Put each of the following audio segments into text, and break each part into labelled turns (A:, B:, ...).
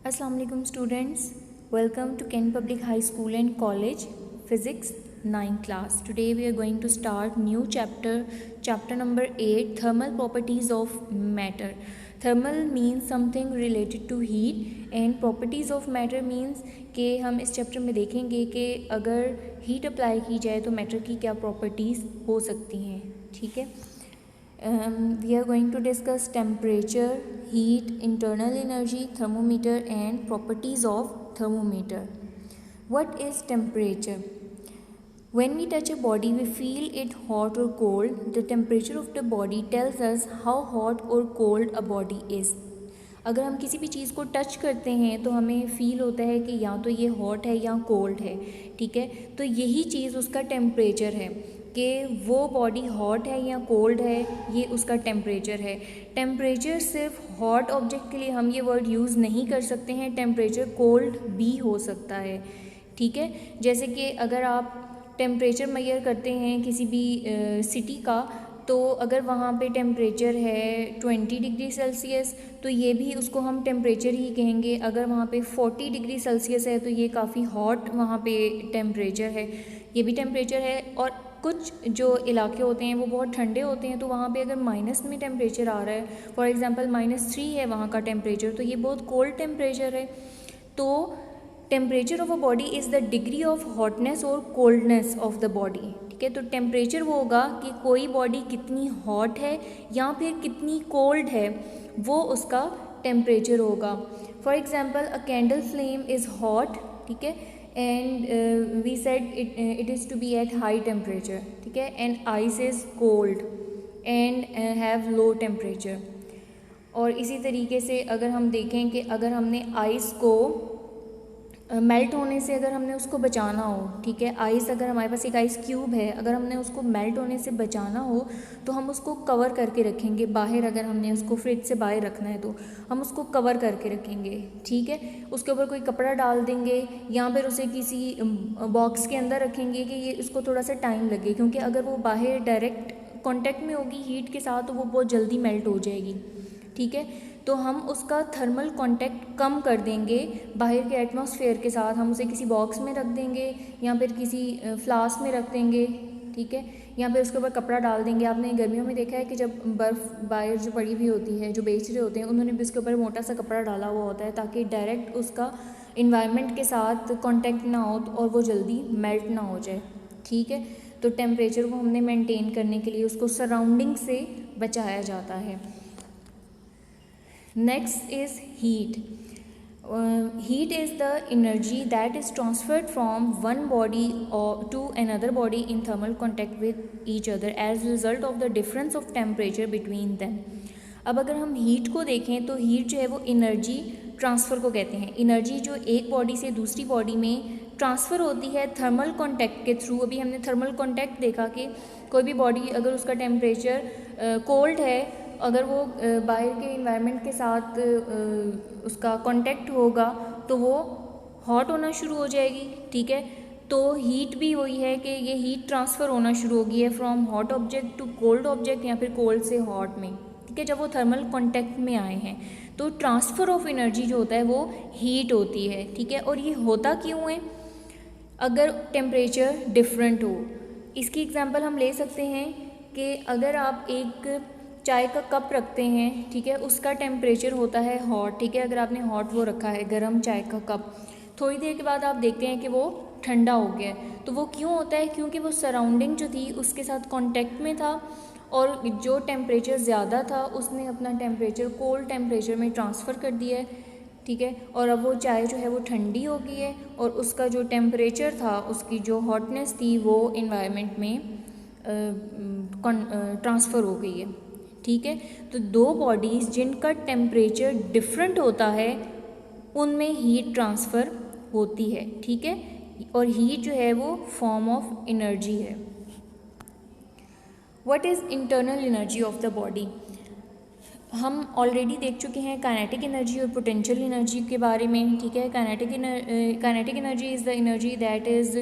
A: Assalamu alaikum students, welcome to Kent Public High School and College Physics 9 class. Today we are going to start new chapter number 8, thermal properties of matter. Thermal means something related to heat and properties of matter means कि हम इस chapter में देखेंगे कि अगर heat apply की जाए तो मैटर की क्या प्रॉपर्टीज़ हो सकती हैं. ठीक है. We are going to discuss temperature, heat, internal energy, thermometer and properties of thermometer. What is temperature? When we touch a body, we feel it hot or cold. The temperature of the body tells us how hot or cold a body is. अगर हम किसी भी चीज़ को touch करते हैं तो हमें feel होता है कि या तो ये हॉट है या कोल्ड है. ठीक है. तो यही चीज़ उसका टेम्परेचर है कि वो बॉडी हॉट है या कोल्ड है, ये उसका टेम्परेचर है. टेम्परेचर सिर्फ हॉट ऑब्जेक्ट के लिए हम ये वर्ड यूज़ नहीं कर सकते हैं, टेम्परेचर कोल्ड भी हो सकता है. ठीक है. जैसे कि अगर आप टेम्परेचर मेजर करते हैं किसी भी सिटी का, तो अगर वहाँ पे टेम्परेचर है 20 डिग्री सेल्सियस तो ये भी उसको हम टेम्परेचर ही कहेंगे. अगर वहाँ पे 40 डिग्री सेल्सियस है तो ये काफ़ी हॉट वहाँ पे टेम्परेचर है, ये भी टेम्परेचर है. और कुछ जो इलाके होते हैं वो बहुत ठंडे होते हैं तो वहाँ पे अगर माइनस में टेम्परेचर आ रहा है, फॉर एग्जांपल -3 है वहाँ का टेम्परेचर, तो ये बहुत कोल्ड टेम्परेचर है. तो temperature of a body is the degree of hotness और कोल्डनेस ऑफ द बॉडी. ठीक है. तो टेम्परेचर वो होगा कि कोई बॉडी कितनी हॉट है या फिर कितनी कोल्ड है, वो उसका टेम्परेचर होगा. For example a candle flame is hot. ठीक है. And we said it is to be at high temperature. ठीक है. And ice is cold and have low temperature. और इसी तरीके से अगर हम देखें कि अगर हमने आइस को मेल्ट होने से अगर हमने उसको बचाना हो, ठीक है, आइस अगर हमारे पास एक आइस क्यूब है, अगर हमने उसको मेल्ट होने से बचाना हो तो हम उसको कवर करके रखेंगे बाहर. अगर हमने उसको फ्रिज से बाहर रखना है तो हम उसको कवर करके रखेंगे. ठीक है. उसके ऊपर कोई कपड़ा डाल देंगे या फिर उसे किसी बॉक्स के अंदर रखेंगे कि ये उसको थोड़ा सा टाइम लगे, क्योंकि अगर वो बाहर डायरेक्ट कॉन्टेक्ट में होगी हीट के साथ तो वो बहुत जल्दी मेल्ट हो जाएगी. ठीक है. तो हम उसका थर्मल कांटेक्ट कम कर देंगे बाहर के एटमॉस्फेयर के साथ. हम उसे किसी बॉक्स में रख देंगे या फिर किसी फ्लास्क में रख देंगे. ठीक है. या फिर उसके ऊपर कपड़ा डाल देंगे. आपने गर्मियों में देखा है कि जब बर्फ़ बाहर जो पड़ी हुई होती है, जो बेच रहे होते हैं, उन्होंने भी उसके ऊपर मोटा सा कपड़ा डाला हुआ होता है ताकि डायरेक्ट उसका इन्वायरमेंट के साथ कांटेक्ट ना हो और वो जल्दी मेल्ट ना हो जाए. ठीक है. तो टेम्परेचर को हमने मेंटेन करने के लिए उसको सराउंडिंग से बचाया जाता है. Next is heat. Heat is the energy that is transferred from one body to another body in thermal contact with each other as a result of the difference of temperature between them. अब अगर हम heat को देखें तो heat जो है वो energy transfer को कहते हैं. एनर्जी जो एक बॉडी से दूसरी बॉडी में ट्रांसफ़र होती है थर्मल कॉन्टैक्ट के थ्रू. अभी हमने थर्मल कॉन्टैक्ट देखा कि कोई भी बॉडी अगर उसका टेम्परेचर कोल्ड है, अगर वो बाहर के इन्वायरमेंट के साथ उसका कांटेक्ट होगा तो वो हॉट होना शुरू हो जाएगी. ठीक है. तो हीट भी वही है कि ये हीट ट्रांसफ़र होना शुरू हो गई है from hot object to cold object या फिर कोल्ड से हॉट में. ठीक है. जब वो थर्मल कांटेक्ट में आए हैं तो ट्रांसफ़र ऑफ एनर्जी जो होता है वो हीट होती है. ठीक है. और ये होता क्यों है? अगर टेम्परेचर डिफरेंट हो. इसकी एग्जांपल हम ले सकते हैं कि अगर आप एक चाय का कप रखते हैं, ठीक है, उसका टेम्परेचर होता है हॉट. ठीक है. अगर आपने हॉट वो रखा है गर्म चाय का कप, थोड़ी देर के बाद आप देखते हैं कि वो ठंडा हो गया है. तो वो क्यों होता है? क्योंकि वो सराउंडिंग जो थी उसके साथ कांटेक्ट में था और जो टेम्परेचर ज़्यादा था उसने अपना टेम्परेचर कोल्ड टेम्परेचर में ट्रांसफ़र कर दिया है. ठीक है. और अब वो चाय जो है वो ठंडी हो गई है और उसका जो टेम्परेचर था, उसकी जो हॉटनेस थी, वो इन्वायरमेंट में ट्रांसफ़र हो गई है. ठीक है. तो दो बॉडीज़ जिनका टेम्परेचर डिफरेंट होता है उनमें हीट ट्रांसफ़र होती है. ठीक है. और हीट जो है वो फॉर्म ऑफ एनर्जी है. What is internal energy of the body? हम ऑलरेडी देख चुके हैं काइनेटिक एनर्जी और पोटेंशियल एनर्जी के बारे में. ठीक है. Kinetic energy is the energy that is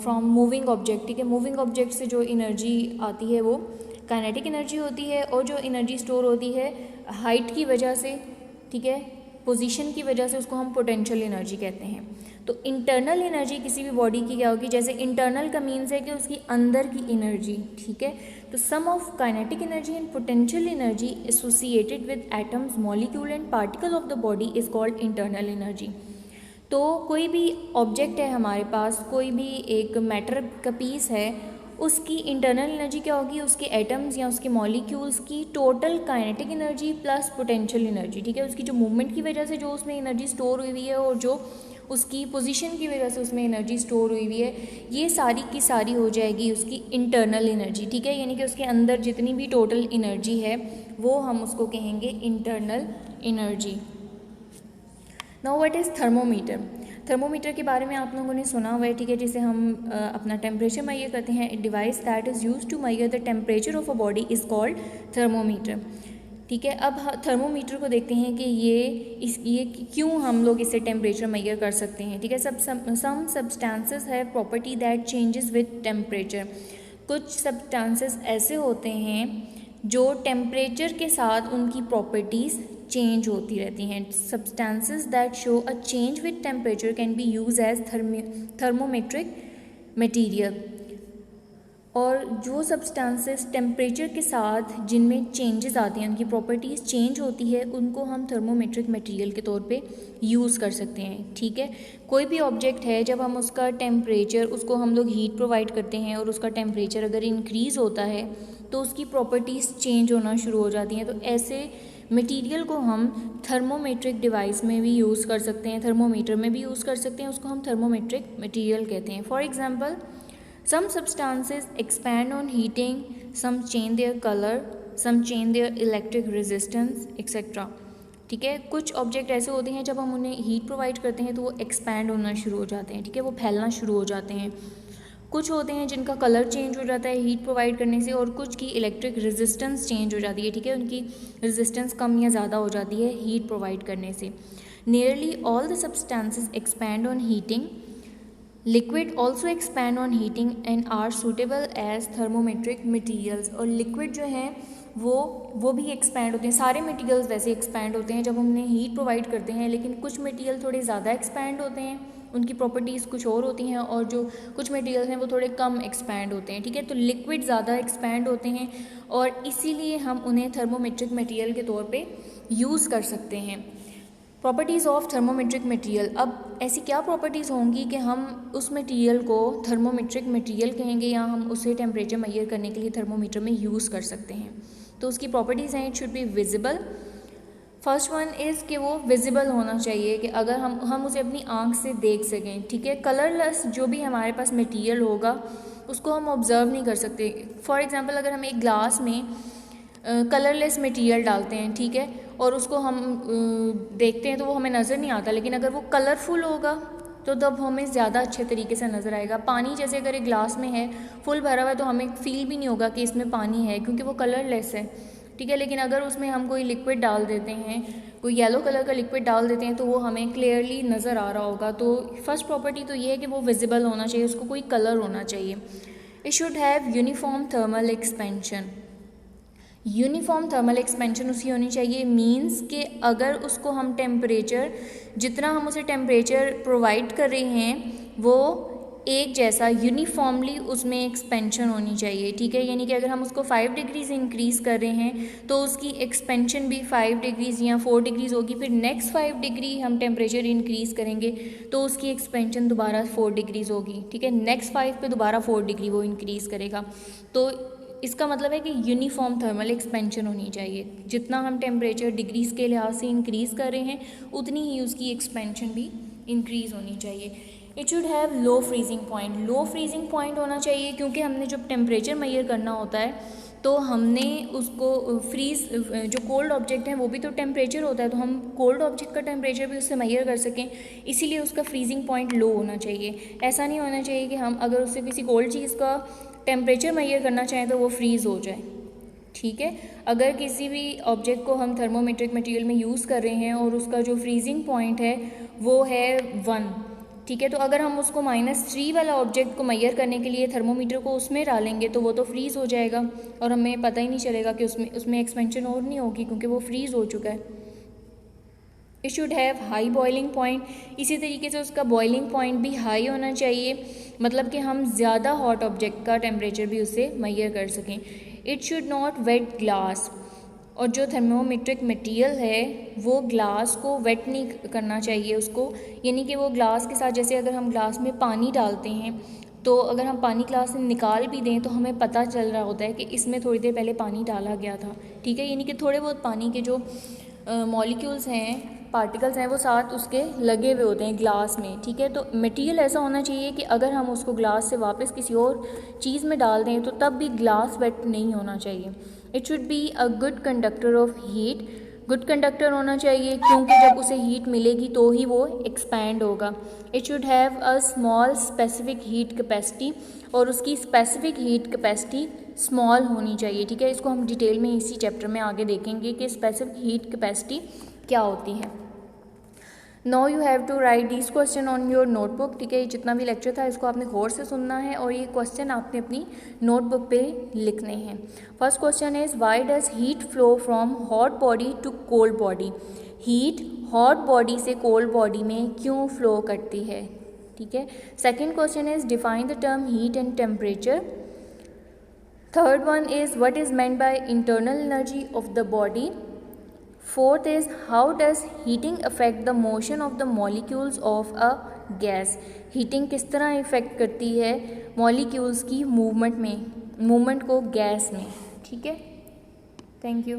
A: from moving object. ठीक है. मूविंग ऑब्जेक्ट से जो एनर्जी आती है वो काइनेटिक एनर्जी होती है. और जो एनर्जी स्टोर होती है हाइट की वजह से, ठीक है, पोजीशन की वजह से उसको हम पोटेंशियल एनर्जी कहते हैं। तो इंटरनल एनर्जी किसी भी बॉडी की क्या होगी, जैसे इंटरनल का मीन्स है कि उसकी अंदर की एनर्जी, ठीक है। तो sum of kinetic energy and potential energy associated with atoms, molecule and particle of the body is called internal energy. तो कोई भी ऑब्जेक्ट है हमारे पास, कोई भी एक मैटर का पीस है, उसकी इंटरनल एनर्जी क्या होगी, उसके एटम्स या उसके मॉलिक्यूल्स की total kinetic energy plus potential energy, ठीक है। उसकी जो मूवमेंट की वजह से जो उसमें एनर्जी स्टोर हुई हुई है और जो उसकी पोजीशन की वजह से उसमें एनर्जी स्टोर हुई हुई है, ये सारी की सारी हो जाएगी उसकी इंटरनल एनर्जी, ठीक है। यानी कि उसके अंदर जितनी भी टोटल एनर्जी है वो हम उसको कहेंगे internal energy. Now what is thermometer. Thermometer के बारे में आप लोगों ने सुना हुआ है, ठीक है, जिसे हम अपना टेम्परेचर मैयर करते हैं। A device that is used to measure the temperature of a body is called thermometer, ठीक है। अब थर्मोमीटर को देखते हैं कि ये क्यों हम लोग इससे टेम्परेचर मैयर कर सकते हैं, ठीक है। सम सब्सटेंसेस है property that changes with temperature. कुछ सब्सटेंसेस ऐसे होते हैं जो टेम्परेचर के साथ उनकी प्रॉपर्टीज़ चेंज होती रहती हैं। Substances that show a change with temperature can be use as thermometric material. और जो सब्सटेंसेस टेम्परेचर के साथ जिनमें चेंजेस आते हैं, उनकी प्रॉपर्टीज़ चेंज होती है, उनको हम थर्मोमेट्रिक मटेरियल के तौर पे यूज़ कर सकते हैं, ठीक है। कोई भी ऑब्जेक्ट है, जब हम उसका टेम्परेचर, उसको हम लोग हीट प्रोवाइड करते हैं और उसका टेम्परेचर अगर इंक्रीज़ होता है तो उसकी प्रॉपर्टीज़ चेंज होना शुरू हो जाती हैं। तो ऐसे मटेरियल को हम थर्मोमेट्रिक डिवाइस में भी यूज़ कर सकते हैं, थर्मोमीटर में भी यूज़ कर सकते हैं, उसको हम थर्मोमेट्रिक मटेरियल कहते हैं। For example, some substances expand on heating, some change their color, some change their electric resistance, etc. ठीक है। कुछ ऑब्जेक्ट ऐसे होते हैं जब हम उन्हें हीट प्रोवाइड करते हैं तो वो एक्सपैंड होना शुरू हो जाते हैं, ठीक है, वो फैलना शुरू हो जाते हैं। कुछ होते हैं जिनका कलर चेंज हो जाता है हीट प्रोवाइड करने से, और कुछ की इलेक्ट्रिक रेजिस्टेंस चेंज हो जाती है, ठीक है, उनकी रेजिस्टेंस कम या ज़्यादा हो जाती है हीट प्रोवाइड करने से। Nearly all the substances expand on heating. Liquid also expand on heating and are suitable as thermometric materials. और लिक्विड जो है वो भी एक्सपैंड होते हैं। सारे मटीरियल्स वैसे एक्सपैंड होते हैं जब हम उन्हें हीट प्रोवाइड करते हैं, लेकिन कुछ मटीरियल थोड़े ज़्यादा एक्सपैंड होते हैं, उनकी प्रॉपर्टीज़ कुछ और होती हैं, और जो कुछ मटीरियल्स हैं वो थोड़े कम एक्सपैंड होते हैं, ठीक है। तो लिक्विड ज़्यादा एक्सपैंड होते हैं और इसीलिए हम उन्हें थर्मोमेट्रिक मटीरियल के तौर पर यूज़ कर सकते हैं। Properties of thermometric material. अब ऐसी क्या प्रॉपर्टीज़ होंगी कि हम उस मटेरियल को थर्मोमेट्रिक मटेरियल कहेंगे या हम उसे टेम्परेचर मैयर करने के लिए थर्मोमीटर में यूज़ कर सकते हैं। तो उसकी प्रॉपर्टीज़ हैं, it should be visible. First one is कि वो विजिबल होना चाहिए, कि अगर हम उसे अपनी आँख से देख सकें, ठीक है। कलरलेस जो भी हमारे पास मटेरियल होगा उसको हम ऑब्ज़र्व नहीं कर सकते। फॉर एग्ज़ाम्पल, अगर हम एक ग्लास में कलरलेस मटेरियल डालते हैं, ठीक है, और उसको हम देखते हैं तो वो हमें नज़र नहीं आता, लेकिन अगर वो कलरफुल होगा तो तब हमें ज़्यादा अच्छे तरीके से नज़र आएगा। पानी जैसे अगर एक ग्लास में है फुल भरा हुआ है तो हमें फील भी नहीं होगा कि इसमें पानी है, क्योंकि वो कलरलेस है, ठीक है। लेकिन अगर उसमें हम कोई लिक्विड डाल देते हैं, कोई येलो कलर का लिक्विड डाल देते हैं, तो वो हमें क्लियरली नज़र आ रहा होगा। तो फर्स्ट प्रॉपर्टी तो ये है कि वो विजिबल होना चाहिए, उसको कोई कलर होना चाहिए। It should have uniform thermal expansion. Uniform thermal expansion उसकी होनी चाहिए, मींस कि अगर उसको हम टेम्परेचर, जितना हम उसे टेम्परेचर प्रोवाइड कर रहे हैं वो एक जैसा यूनिफॉर्मली उसमें एक्सपेंशन होनी चाहिए, ठीक है। यानी कि अगर हम उसको 5 डिग्रीज इंक्रीज़ कर रहे हैं तो उसकी एक्सपेंशन भी 5 डिग्रीज या 4 डिग्रीज होगी। फिर नेक्स्ट 5 डिग्री हम टेम्परेचर इंक्रीज़ करेंगे तो उसकी एक्सपेंशन दोबारा 4 डिग्रीज होगी, ठीक है। नेक्स्ट 5 पे दोबारा 4 डिग्री वो इंक्रीज़ करेगा। तो इसका मतलब है कि यूनिफॉर्म थर्मल एक्सपेंशन होनी चाहिए। जितना हम टेम्परेचर डिग्रीज़ के लिहाज से इंक्रीज़ कर रहे हैं उतनी ही उसकी एक्सपेंशन भी इंक्रीज़ होनी चाहिए। It should have low freezing point. Low freezing point होना चाहिए क्योंकि हमने जब टेम्परेचर मैयर करना होता है तो हमने उसको फ्रीज़, जो कोल्ड ऑब्जेक्ट है वो भी तो टेम्परेचर होता है, तो हम कोल्ड ऑब्जेक्ट का टेम्परेचर भी उससे मैयर कर सकें, इसीलिए उसका फ्रीजिंग पॉइंट लो होना चाहिए। ऐसा नहीं होना चाहिए कि हम अगर उससे किसी कोल्ड चीज़ का टेम्परेचर मैयर करना चाहें तो वो फ्रीज़ हो जाए, ठीक है। अगर किसी भी ऑब्जेक्ट को हम थर्मोमेट्रिक मटेरियल में यूज़ कर रहे हैं और उसका जो फ्रीजिंग पॉइंट है वो है 1, ठीक है, तो अगर हम उसको -3 वाला ऑब्जेक्ट को मैयर करने के लिए थर्मोमीटर को उसमें डालेंगे तो वो तो फ्रीज़ हो जाएगा और हमें पता ही नहीं चलेगा कि उसमें एक्सपेंशन और नहीं होगी क्योंकि वो फ्रीज़ हो चुका है। It should have high boiling point, इसी तरीके से उसका बॉइलिंग पॉइंट भी हाई होना चाहिए, मतलब कि हम ज़्यादा हॉट ऑब्जेक्ट का टेम्परेचर भी उससे मेजर कर सकें। It should not wet glass, और जो थर्मोमेट्रिक मटेरियल है वो ग्लास को वेट नहीं करना चाहिए उसको, यानी कि वो ग्लास के साथ, जैसे अगर हम ग्लास में पानी डालते हैं तो अगर हम पानी ग्लास से निकाल भी दें तो हमें पता चल रहा होता है कि इसमें थोड़ी देर पहले पानी डाला गया था, ठीक है। यानी कि थोड़े बहुत पानी के जो मॉलिक्यूल्स हैं, पार्टिकल्स हैं, वो साथ उसके लगे हुए होते हैं ग्लास में, ठीक है। तो मटेरियल ऐसा होना चाहिए कि अगर हम उसको ग्लास से वापस किसी और चीज़ में डाल दें तो तब भी ग्लास वेट नहीं होना चाहिए। It should be a good conductor of heat, good conductor होना चाहिए क्योंकि जब उसे हीट मिलेगी तो ही वो एक्सपैंड होगा। It should have a small specific heat capacity, और उसकी स्पेसिफिक हीट कैपेसिटी स्मॉल होनी चाहिए, ठीक है। इसको हम डिटेल में इसी चैप्टर में आगे देखेंगे कि स्पेसिफिक हीट कैपेसिटी क्या होती है। Now you have to write this question on your notebook, ठीक है। ये जितना भी लेक्चर था इसको आपने गौर से सुनना है और ये क्वेश्चन आपने अपनी नोटबुक पे लिखने हैं। First question is why does heat flow from hot body to cold body, heat hot body से कोल्ड बॉडी में क्यों फ्लो करती है, ठीक है। Second question is define the term heat and temperature. Third one is what is meant by internal energy of the body. Fourth is how does heating affect the motion of the molecules of a gas, heating किस तरह effect करती है molecules की movement को gas में, ठीक है। Thank you.